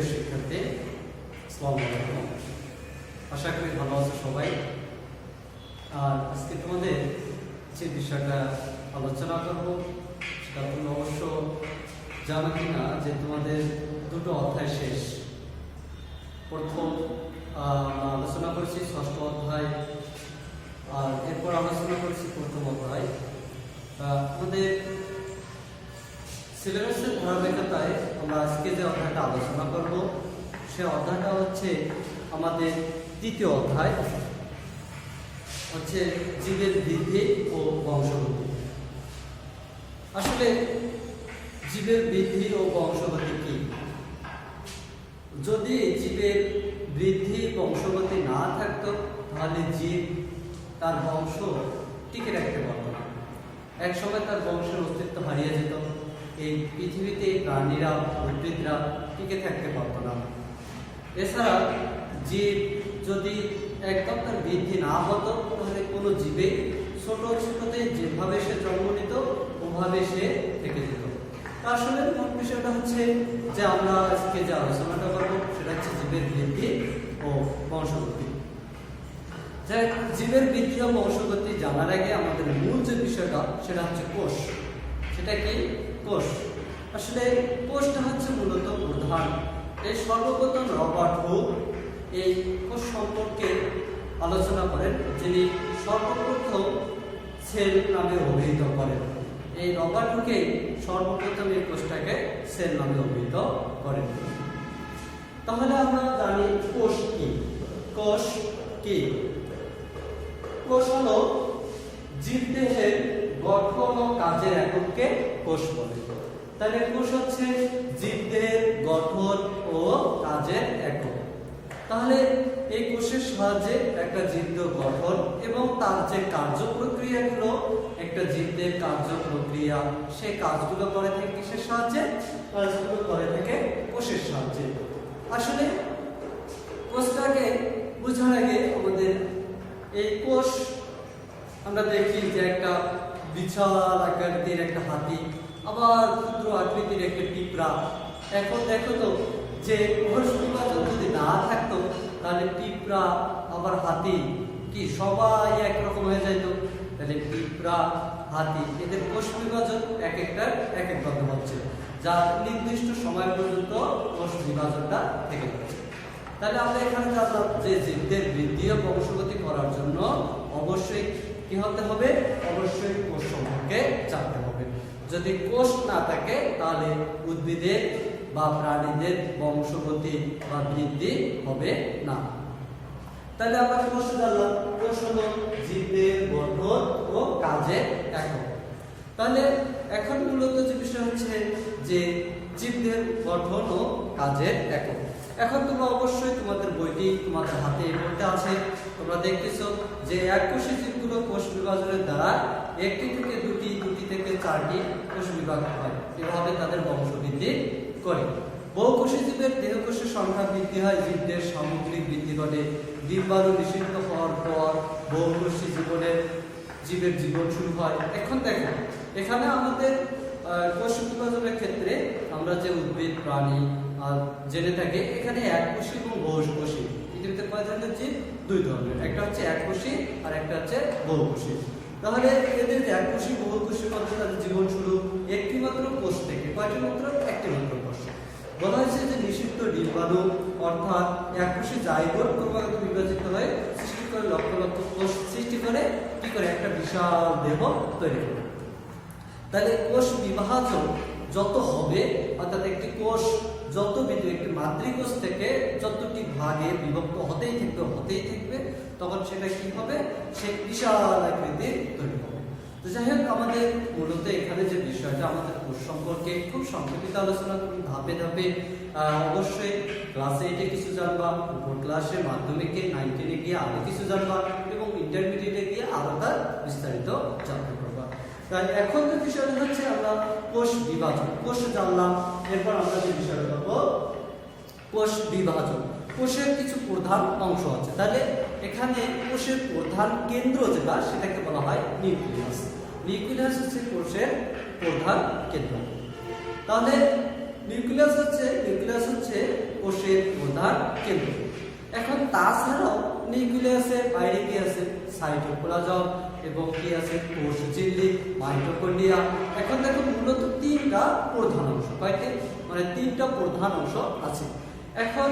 প্রিয় শিক্ষার্থী, আসসালামু আলাইকুম। আশা করি ভালো আছো সবাই। আর আজকে তোমাদের যে বিষয়টা আলোচনা করব সেটা তুমি অবশ্য জানো কিনা যে তোমাদের দুটো অধ্যায় শেষ। প্রথম আলোচনা করেছি ষষ্ঠ অধ্যায়, আর এরপর আলোচনা করেছি প্রথম অধ্যায়। আমাদের সিলেবাসের ধারাবাহিকতায় আমরা আজকে যে অধ্যায়টা আলোচনা করব সে অধ্যায়টা হচ্ছে আমাদের তৃতীয় অধ্যায়, হচ্ছে জীবের বৃদ্ধি ও বংশগতি। আসলে জীবের বৃদ্ধি ও বংশগতি কি? যদি জীবের বৃদ্ধি বংশগতি না থাকতো তাহলে জীব তার বংশ টিকে রাখতে পারত না। এক সময় তার বংশের অস্তিত্ব হারিয়ে যেত। এই পৃথিবীতে প্রাণীরা, উদ্ভিদরা টিকে থাকতে পারত না। এছাড়া জীব যদি একদম তার বৃদ্ধি না হতো তাহলে কোনো জীবে ছোট ছোটতে যেভাবে সে জন্ম নিত ওভাবে সে থেকে যেত। আসলে মূল বিষয়টা হচ্ছে যে আমরা আজকে যে আলোচনাটা করবো সেটা হচ্ছে জীবের বৃদ্ধি ও বংশগতি। জীবের বৃদ্ধি ও বংশগতি জানার আগে আমাদের মূল যে বিষয়টা সেটা হচ্ছে কোষ। সেটা কি? কোষ। আসলে কোষটা হচ্ছে মূলত প্রধান। এই সর্বপ্রথম রবার্ট হুক এই কোষ সম্পর্কে আলোচনা করেন, যিনি সর্বপ্রথম সেল নামে অভিহিত করেন। এই রবার্ট হুকে সর্বপ্রথম এই কোষটাকে সেল নামে অভিহিত করেন। তাহলে আমরা জানি কোষ কি। কোষ কি? কোষ হলো জীবদেহের গঠন ও কাজের এককে কোষ বলে। তাহলে কোষ হচ্ছে জীবদেহের গঠন ও কাজের একক। তাহলে এই কোষের সাহায্যে একটা জীবদেহ গঠন এবং তার যে কার্য প্রক্রিয়াগুলো, একটা জীবদেহের কার্য প্রক্রিয়া, সেই কাজগুলো করে থাকে কিসের সাহায্যে? কাজগুলো করে থাকে কোষের সাহায্যে। আসলে কোষটাকে বোঝার আগে আমাদের এই কোষ আমরা দেখি যে একটা বিশাল আকৃতির একটা হাতি, আবার ক্ষুদ্র আকৃতির একটা পিঁপড়া। এখন দেখো তো যে কোষ বিভাজন যদি না থাকতো তাহলে পিঁপড়া আবার হাতি কি সবাই একরকম হয়ে যাইতো। তাহলে পিঁপড়া, হাতি এদের কোষ বিভাজন এক একটা এক একভাবে হচ্ছে, যা নির্দিষ্ট সময় পর্যন্ত কোষ বিভাজনটা থেকে যাচ্ছে। তাহলে আমরা এখানে জানলাম যে জীবদের বৃদ্ধি ও বংশগতি করার জন্য অবশ্যই কি হতে হবে? অবশ্যই কোষ সম্পর্কে জানতে হবে। যদি কোষ না থাকে তাহলে উদ্ভিদের বা প্রাণীদের বংশগতি বা বৃদ্ধি হবে না। তাহলে আমরা কোষ জানলাম। কোষ হলো জীবদের গঠন ও কাজের একক। তাহলে এখন মূলত যে বিষয় হচ্ছে যে জীবদের গঠন ও কাজের একক। এখন তোমরা অবশ্যই তোমাদের বইটি তোমাদের হাতে পড়তে আছে। তোমরা দেখতেছো যে এককোষী জীবগুলো কোষ বিভাজনের দ্বারা একটি থেকে দুটি, দুটি থেকে চারটি কোষ বিভাগ হয়। এভাবে তাদের বংশবৃদ্ধি করে। বহুকোষী জীবের দেহকোষের সংখ্যা বৃদ্ধি হয়, জীবদের সামগ্রিক বৃদ্ধি ঘটে। ডিম্বাণু নিষিদ্ধ হওয়ার পর বহুকোষী জীবের জীবন শুরু হয়। এখন দেখো এখানে আমাদের কোষ বিভাজনের ক্ষেত্রে আমরা যে উদ্ভিদ, প্রাণী জেনে থাকি, এখানে এককোষী এবং বহুকোষী পৃথিবীতে কয় ধরনের জীব? দুই ধরনের। একটা হচ্ছে এককোষী আর একটা হচ্ছে বহুকোষী। তাহলে এদের যে এককোষী বহুকোষী মধ্যে তাদের জীবন শুরু একটি মাত্র কোষ থেকে। কয়টি মাত্র? একটি মাত্র কোষ। বলা হয়েছে যে নিষিদ্ধ ডিম্বাণু অর্থাৎ এককোষী জাইগোট ক্রমাগত বিভাজিত হয়ে সৃষ্টি করে লক্ষ লক্ষ কোষ সৃষ্টি করে কি করে একটা বিশাল দেহ তৈরি করে। তাহলে কোষ বিভাজন যত হবে, অর্থাৎ একটি কোষ যত একটি মাতৃকোষ থেকে যতটি ভাগে বিভক্ত হতেই থাকবে তখন সেটা কি হবে? সে বিশাল আকৃতির তৈরি হবে। তো যাই হোক, আমাদের মূলত এখানে যে বিষয়টা আমাদের কোষ সম্পর্কে খুব সংক্ষেপিত আলোচনা করি, ধাপে ধাপে। অবশ্যই ক্লাস 8-এ কিছু জানবা, উপর ক্লাসে মাধ্যমিকে 9-10-এ গিয়ে আরো কিছু জানবা এবং ইন্টারমিডিয়েটে গিয়ে আরো তার বিস্তারিত জানতে পারবা। তাই এখন যে বিষয়টা হচ্ছে আমরা কোষ বিভাজন। কোষ জানলাম, এরপর আমরা যে বিষয়টা করবো কোষ বিভাজন। কোষের কিছু প্রধান অংশ আছে। তাহলে এখানে কোষের প্রধান কেন্দ্র যেটা সেটাকে বলা হয় নিউক্লিয়াস। নিউক্লিয়াস হচ্ছে কোষের প্রধান কেন্দ্র। তাহলে নিউক্লিয়াস হচ্ছে কোষের প্রধান কেন্দ্র। এখন তাছাড়াও নিউক্লিয়াসের বাইরে কি আছে, সাইটোপ্লাজম এবং কি আছে, কোষ ঝিল্লি, মাইটোকন্ড্রিয়া। এখন দেখো মূলত তিনটা প্রধান অংশ, কয়টি মানে তিনটা প্রধান অংশ আছে। এখন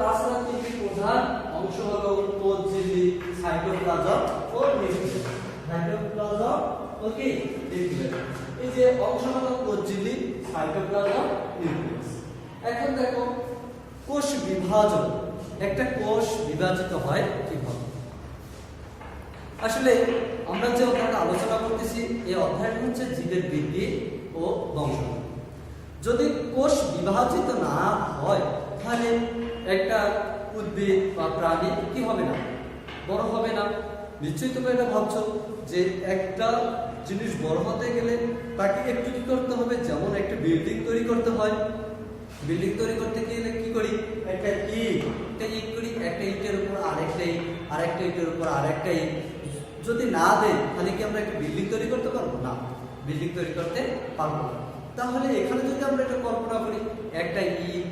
তাছাড়া তিনটি প্রধান অংশ হলো কোষ ঝিল্লি, সাইটোপ্লাজম ও নিউক্লিয়াস। সাইটোপ্লাজম ওকে নিউক্লিয়াস, এই যে অংশ হলো কোষ ঝিল্লি, সাইটোপ্লাজম, নিউক্লিয়াস। এখন দেখো কোষ বিভাজন, একটা কোষ বিভাজিত হয় কিভাবে। আসলে আমরা যে অধ্যায়টা আলোচনা করতেছি এই অধ্যায়টা হচ্ছে জীবের বৃদ্ধি ও বংশাবলী। যদি কোষ বিভাজিত না হয় তাহলে একটা উদ্ভিদ বা প্রাণী কি হবে না, বড় হবে না। নিশ্চয়ই তোমরা এটা ভাবছো যে একটা জিনিস বড় হতে গেলে তাকে একটু কি করতে হবে, যেমন একটা বিল্ডিং তৈরি করতে হয়। বিল্ডিং তৈরি করতে গেলে কি করি, একটা ইট করি, একটা ইটের উপর আরেকটা ইট, আরেকটা ইটের উপর আরেকটা ইট। যদি না দেয় তাহলে কি আমরা একটা বিল্ডিং তৈরি করতে পারবো না, বিল্ডিং তৈরি করতে পারবো না। তাহলে এখানে যদি আমরা এটা কল্পনা করি, একটা ইট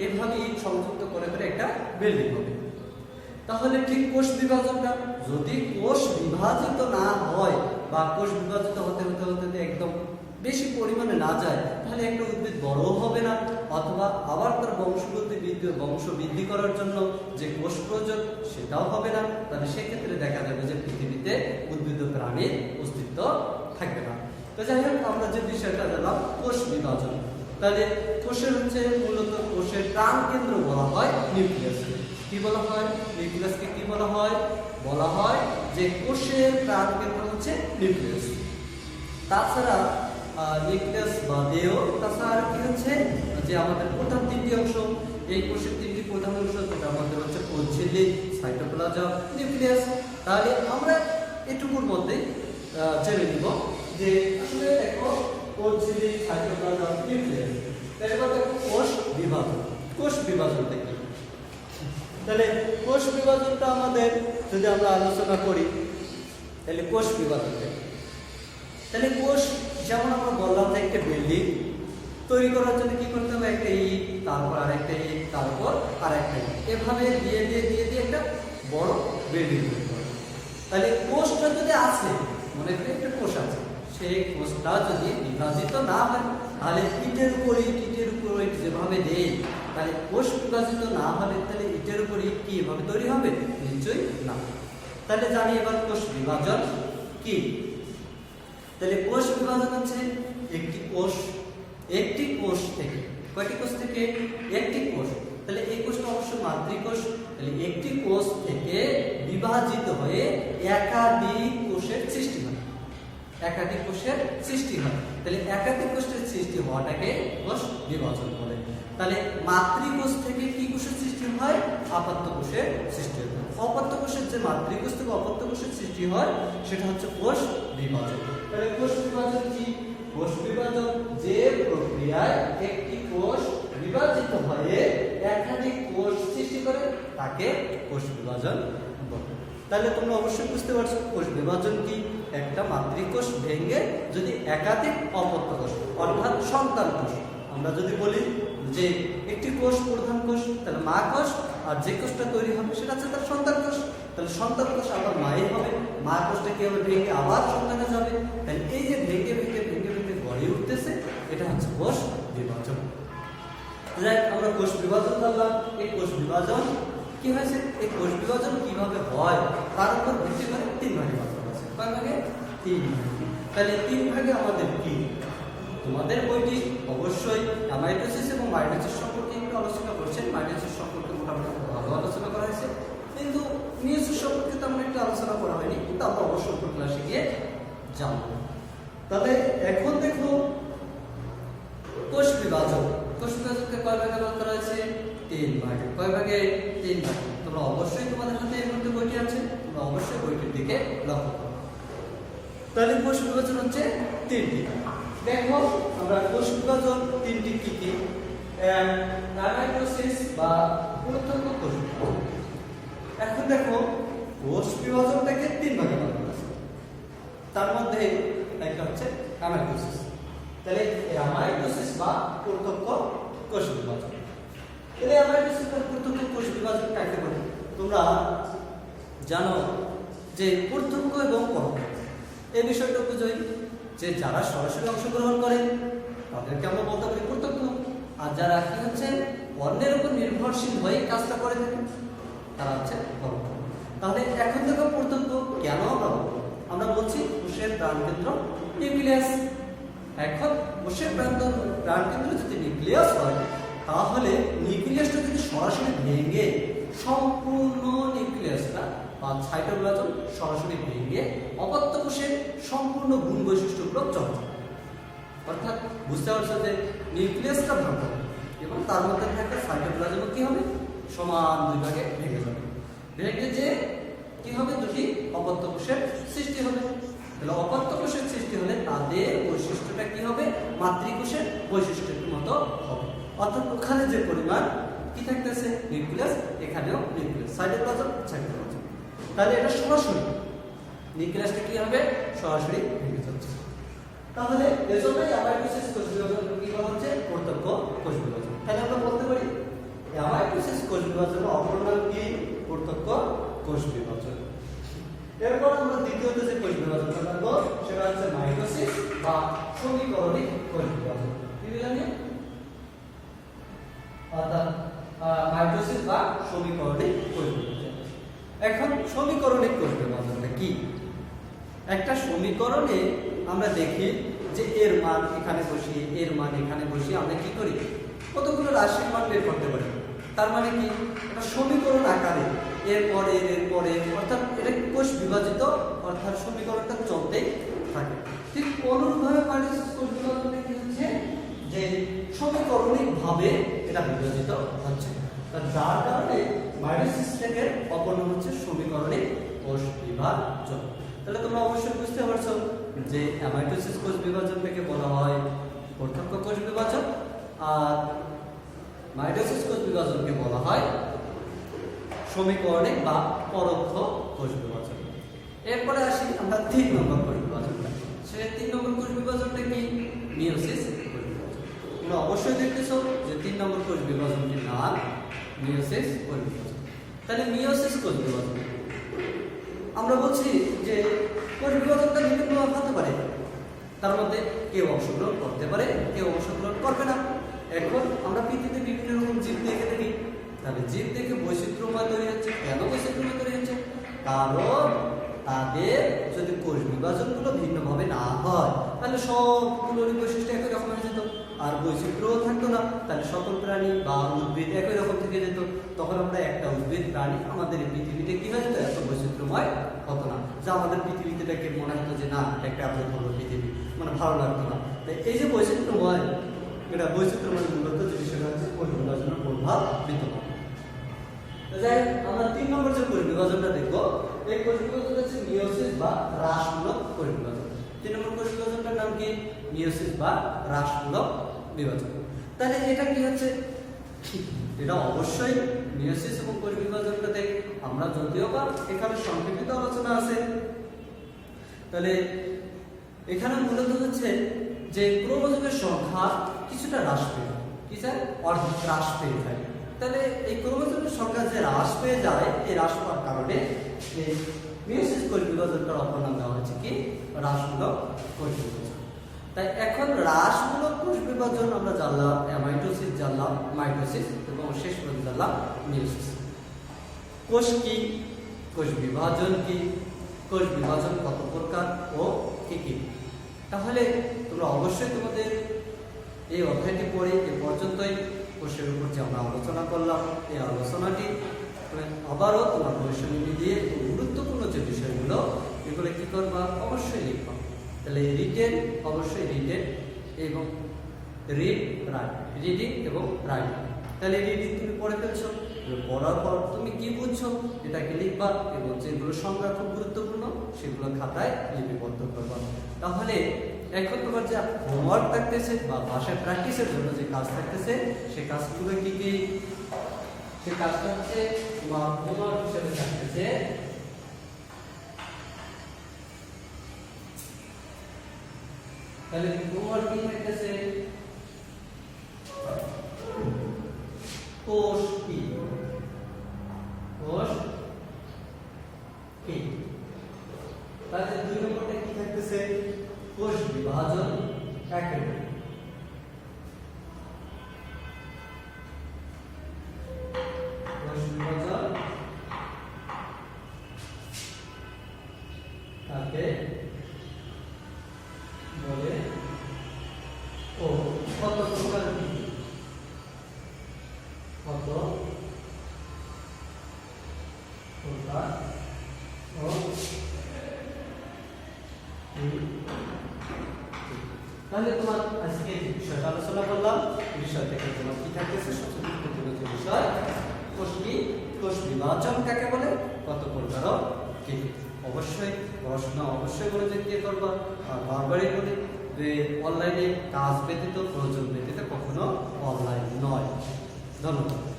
এভাবে ইট সংযুক্ত করে একটা বিল্ডিং হবে। তাহলে ঠিক কোষ বিভাজনটা, যদি কোষ বিভাজিত না হয় বা কোষ বিভাজিত হতে হতে হতে একদম বেশি পরিমাণে না যায় তাহলে একটা উদ্ভিদ বড় হবে না, অথবা আবার তার বংশ বৃদ্ধি করার জন্য যে কোষ প্রয়োজন সেটাও হবে না। তাহলে সেক্ষেত্রে দেখা যাবে যে পৃথিবীতে উদ্ভিদ ও প্রাণীর অস্তিত্ব থাকবে না। তো যাই হোক, আমরা যে বিষয়টা জানলাম কোষ বিভাজন। তাহলে কোষের হচ্ছে মূলত কোষের প্রাণ কেন্দ্র বলা হয় নিউক্লিয়াস। কি বলা হয় নিউক্লিয়াসকে? কি বলা হয়? বলা হয় যে কোষের প্রাণ কেন্দ্র হচ্ছে নিউক্লিয়াস। তাছাড়া নিউক্লিয়াস বাদেও তাছাড়া কি হচ্ছে যে আমাদের প্রধান তিনটি অংশ, এই কোষের তিনটি প্রধান অংশ, যেটার মধ্যে হচ্ছে কোষ ঝিল্লি, সাইটোপ্লাজম, নিউক্লিয়াস। তাহলে আমরা এটুকুর মধ্যে জেনে নিব যে আসলে দেখো কোষ ঝিল্লি, সাইটোপ্লাজম, নিউক্লিয়াস। এরপর দেখো কোষ বিভাজন থেকে। তাহলে কোষ বিভাজনটা আমাদের যদি আমরা আলোচনা করি তাহলে কোষ বিভাজন থেকে, তাহলে কোষ যেমন আমরা বললাম যে একটা বিল্ডিং তৈরি করার জন্য কি করতে হবে, একটা ইট, তারপর আরেকটা ইট, তারপর আরেকটা ইট, এভাবে দিয়ে একটা বড় বিল্ডিং তৈরি করে। তাহলে কোষটা যদি আছে, মনে করি একটা কোষ আছে, সেই কোষটা যদি বিভাজিত না হয় তাহলে ইটের উপর ইট যেভাবে দেয়, তাহলে কোষ বিভাজিত না হলে তাহলে ইটের উপর ইট কি এভাবে তৈরি হবে? নিশ্চয়ই না। তাহলে জানি এবার কোষ বিভাজন কি। তাহলে কোষ বিভাজন হচ্ছে একটি কোষ থেকে, কয়টি কোষ থেকে? একটি কোষ। তাহলে এই কোষটা অবশ্য মাতৃকোষ। তাহলে একটি কোষ থেকে বিভাজিত হয়ে একাধিক কোষের সৃষ্টি হয়। তাহলে একাধিক কোষের সৃষ্টি হওয়াটাকে কোষ বিভাজন বলে। তাহলে মাতৃকোষ থেকে কি কোষের সৃষ্টি হয়? অপত্য কোষের সৃষ্টি হয়। অপত্য কোষের যে মাতৃকোষ থেকে অপত্য কোষের সৃষ্টি হয় সেটা হচ্ছে কোষ বিভাজন। তাহলে কোষ বিভাজন কি? কোষ বিভাজন যে প্রক্রিয়ায় একটি কোষ বিভাজিত হয়ে একাধিক কোষ সৃষ্টি করে তাকে কোষ বিভাজন বলে। তাহলে তোমরা অবশ্যই বুঝতে পারছো কোষ বিভাজন কি। একটা মাতৃকোষ ভেঙে যদি একাধিক অপত্য কোষ অর্থাৎ সন্তান কোষ, আমরা যদি বলি যে একটি কোষ প্রধান কোষ, তাহলে মা কোষ, আর যে কোষটা তৈরি হবে সেটা হচ্ছে তার সন্তান কোষ। তাহলে সন্তান কোষ আবার মায়ের হবে, মা কোষটা কি হবে? ভেঙে আবার সন্তানে যাবে। তাহলে এই যে ভেঙে গড়ে উঠতেছে এটা হচ্ছে কোষ বিভাজন। আমরা কোষ বিভাজন বললাম। এই কোষ বিভাজন কি হয়েছে? এই কোষ বিভাজন কিভাবে হয় তার উপর ভিত্তি করে তিন ভাগে ভাগ করা আছে। কয় ভাগে? তিন ভাগে। তাহলে তিন ভাগে আমাদের কি? তোমাদের বইটি অবশ্যই মাইটোসিস এবং মাইটোসিস সম্পর্কে একটু আলোচনা করছেন। মাইটোসিস সম্পর্কে মোটামুটি ভালো আলোচনা করা হয়েছে, কিন্তু মিয়োসিস সম্পর্কে তেমন একটু আলোচনা করা হয়নি, কিন্তু আমরা অবশ্যই উপর ক্লাসে গিয়ে জানবো। তাহলে এখন দেখো কোষ বিভাজন। কোষ বিভাজনকে কয় ভাগে ভাগ করা হয়েছে? তিন ভাগে। কয় ভাগে? তিন ভাগে। তোমরা অবশ্যই তোমাদের হাতে এর মধ্যে বইটি আছে, তোমরা অবশ্যই বইটির দিকে লক্ষ্য করো। তাহলে কোষ বিভাজন হচ্ছে তিনটি। দেখো আমরা কোষ বিভাজন তিনটি কি কি? মাইটোসিস বা পুরুত্বক কোষ বিভাজন। এখন দেখো কোষ বিভাজনটাকে তিন ভাগে ভাগ করা আছে। তার মধ্যে একটা হচ্ছে মাইটোসিস। তাহলে অ্যামাইটোসিস বা প্রত্যক্ষ কোষ বিভাজন। তাহলে অ্যামাইটোসিস বা প্রত্যক্ষ কোষ বিভাজন কাকে বলে? তোমরা জানো যে প্রত্যক্ষ এবং পরোক্ষ এই বিষয়টা বুঝোই যে যারা সরাসরি অংশগ্রহণ করে তাদেরকে আমরা বলতে পারি প্রত্যক্ষ, আর যারা কি হচ্ছে অন্যের উপর নির্ভরশীল হয়ে কাজটা করে থাকে তারা হচ্ছে পরোক্ষ। তাহলে এখন দেখো প্রত্যক্ষ কেন আমরা বলছি কোষের প্রাণকেন্দ্র নিউক্লিয়াস। এখন কোষের প্রাণকেন্দ্র যদি নিউক্লিয়াস হয় তাহলে নিউক্লিয়াসটা যদি সরাসরি ভেঙে সম্পূর্ণ নিউক্লিয়াসটা বা সাইটোপ্লাজম সরাসরি ভেঙে অপত্য কোষের সম্পূর্ণ গুণ বৈশিষ্ট্যগুলো চলে যাবে। অর্থাৎ বুঝতে পারছো যে নিউক্লিয়াসটা ভাঙবে এবং তার মধ্যে থাকা সাইটোপ্লাজম কি হবে সমান দুই ভাগে ভেঙে যাবে। ভেঙে যে কি হবে দুটি অপত্য কোষের সৃষ্টি হবে। তাহলে অপত্য কোষের সৃষ্টি হলে তাদের বৈশিষ্ট্যটা কি হবে মাতৃকোষের বৈশিষ্ট্যের মতো হবে। অর্থাৎ ওখানে যে পরিমাণ কি থাকতেছে নিউক্লিয়াস এখানেও নিউক্লিয়াস সাইটোপ্লাজম। তাহলে এটা সরাসরি নিউক্লিয়াসটা কি হবে সরাসরি ভেঙে যাচ্ছে। তাহলে এজন্যই অ্যামাইটোসিস কোষ বিভাজন কি বলা হচ্ছে প্রত্যক্ষ কোষ বিভাজন। তাহলে আমরা বলতে পারি অ্যামাইটোসিস কোষ বিভাজন অপর নাম কি প্রত্যক্ষ কোষ বিভাজন। এরপর আমরা দ্বিতীয়ত যে কোষ বিভাজনটা করব সেটা হচ্ছে মাইটোসিস বা সমীকরণিক কোষ বিভাজন। কি বললাম? অর্থাৎ মাইটোসিস বা সমীকরণিক কোষ বিভাজন। এখন সমীকরণিক কোষ বিভাজনটা কি? একটা সমীকরণে আমরা দেখি যে এর মান এখানে বসিয়ে এর মান এখানে বসিয়ে আমরা কি করি কতগুলো রাশির মান বের করতে পারি। তার মানে কি এটা সমীকরণ আকারে এরপরে অর্থাৎ এটা কোষ বিভাজিত, অর্থাৎ সমীকরণটা চলতেই থাকে। ঠিক অনুরূপভাবে মাইটোসিস কোষ বিভাজনটা কি হচ্ছে যে সমীকরণিক ভাবে এটা বিভাজিত হচ্ছে। যার কারণে মাইটোসিসের অপর নাম হচ্ছে সমীকরণিক কোষ বিভাজন। তাহলে তোমরা অবশ্যই বুঝতে পারছো যে অ্যামাইটোসিস কোষ বিভাজনটাকে বলা হয় প্রত্যক্ষ কোষ বিভাজন আর মাইটোসিস কোষ বিভাজনকে বলা হয় সমীকরণিক বা পরোক্ষ কোষ বিভাজন। এরপরে আসি আমরা 3 নম্বর কোষ বিভাজনটা। সেই 3 নম্বর কোষ বিভাজনটা কি মিয়োসিস কোষ বিভাজন। তোমরা অবশ্যই দেখতেছো যে 3 নম্বর কোষ বিভাজনটির নাম মিয়োসিস কোষ বিভাজন। তাহলে মিয়োসিস কোষ বিভাজন আমরা বলছি যে কোষ বিভাজনটা বিভিন্ন হতে পারে, তার মধ্যে কেউ অংশগ্রহণ করতে পারে কেউ অংশগ্রহণ করবে না। এখন আমরা পৃথিবীতে বিভিন্ন রকম জীব দেখে থাকি, তাহলে জীব থেকে বৈচিত্র্যময় তৈরি হচ্ছে। কেন বৈচিত্র্যময় তৈরি হচ্ছে? কারণ তাদের যদি কোষ বিভাজনগুলো ভিন্নভাবে না হয় তাহলে সবগুলোরই বৈশিষ্ট্য একই রকম হয়ে যেত আর বৈচিত্র্যও থাকতো না। তাহলে সকল প্রাণী বা উদ্ভিদ একই রকম থেকে যেত। তখন আমরা একটা উদ্ভিদ প্রাণী আমাদের এই পৃথিবীতে কি হয়ে যেত এত বৈচিত্র্যময় হতো না, যা আমাদের পৃথিবীতে দেখে মনে হতো যে না একটা এত ভালো পৃথিবী, মানে ভালো লাগতো না। তাই এই যে বৈচিত্র্যময় এটা বৈচিত্র্যময় মূলত যে বিষয়টা হচ্ছে কোষ বিভাজনের প্রভাব বিদ্যমান। যাই আমরা 3 নম্বর যে কোষ বিভাজনটা দেখবো এই কোষ বিভাজন হচ্ছে মিয়োসিস বা হ্রাসমূলক কোষ বিভাজন। 3 নম্বর কোষ বিভাজনটার নাম কি মিয়োসিস বা হ্রাসমূলক বিভাজন। তাহলে এটা কি হচ্ছে এটা অবশ্যই মিয়োসিস এবং কোষ বিভাজনটাতে আমরা যদিও বা এখানে সংক্ষিপ্ত আলোচনা আছে। তাহলে এখানে মূলত হচ্ছে যে ক্রোমোজোমের সংখ্যা কিছুটা হ্রাস পেয়ে কি স্যার অর্ধেক হ্রাস পেয়ে যায়। তাহলে এই ক্রোমোজোমের সংখ্যা যে হ্রাস পেয়ে যায় এই হ্রাস পাওয়ার কারণে এই মিয়োসিস কোষ বিভাজনটার অপর নাম দেওয়া হচ্ছে কি হ্রাসমূলক কোষ বিভাজন। তাই এখন হ্রাসমূলক কোষ বিভাজন আমরা জানলাম অ্যামাইটোসিস জানলাম মাইটোসিস এবং শেষ পর্যন্ত জানলাম মিয়োসিস। কোষ কি, কোষ বিভাজন কি, কোষ বিভাজন কত প্রকার ও কি কি। তাহলে তোমরা অবশ্যই তোমাদের এই অধ্যায়টি পড়ে এ পর্যন্তই কোষের উপর যে আমরা আলোচনা করলাম এই আলোচনাটি আবারও তোমার পরিশ্রমী দিয়ে গুরুত্বপূর্ণ যে বিষয়গুলো এগুলো কি করবা অবশ্যই লিখবা। তাহলে রিটেন অবশ্যই রিটেন এবং রিডিং এবং রাইটিং। তাহলে রিডিং তুমি পড়ে ফেলছো, পড়ার পর তুমি কি বুঝছো এটাকে লিখবা এবং যেগুলো সংজ্ঞা খুব গুরুত্বপূর্ণ সেগুলো খাতায় লিপিবদ্ধ করবা। তাহলে এখন তোমার যে হোমওয়ার্ক থাকতেছে বা ভাষায় প্র্যাকটিসের জন্য যে কাজ থাকতেছে সেই কাজগুলো কি কি? সেই কাজটা হচ্ছে তোমার হোমওয়ার্ক হিসেবে থাকতেছে তাহলে তোমার কি থাকতেছে কোষ কি কোষ কি তাহলে 2 নম্বরটা কি থাকতেছে কোষ বিভাজন কাকে বলে কোষ বিভাজন কাকে বলে ও কত প্রকার কি কত প্রকার ও তাহলে তোমার আজকে যে বিষয়টা আলোচনা করলাম বিষয় থেকে তোমার কি থাকতেছে সবচেয়ে গুরুত্বপূর্ণ যে বিষয় কোষ বিভাজন কাকে বলে কত প্রকার কি অবশ্যই পড়াশোনা অবশ্যই মনোযোগ দিয়ে করবা আর বারবারই বলি যে অনলাইনে কাজ ব্যতীত প্রয়োজন ব্যতীত কখনো অনলাইন নয় ধন্যবাদ।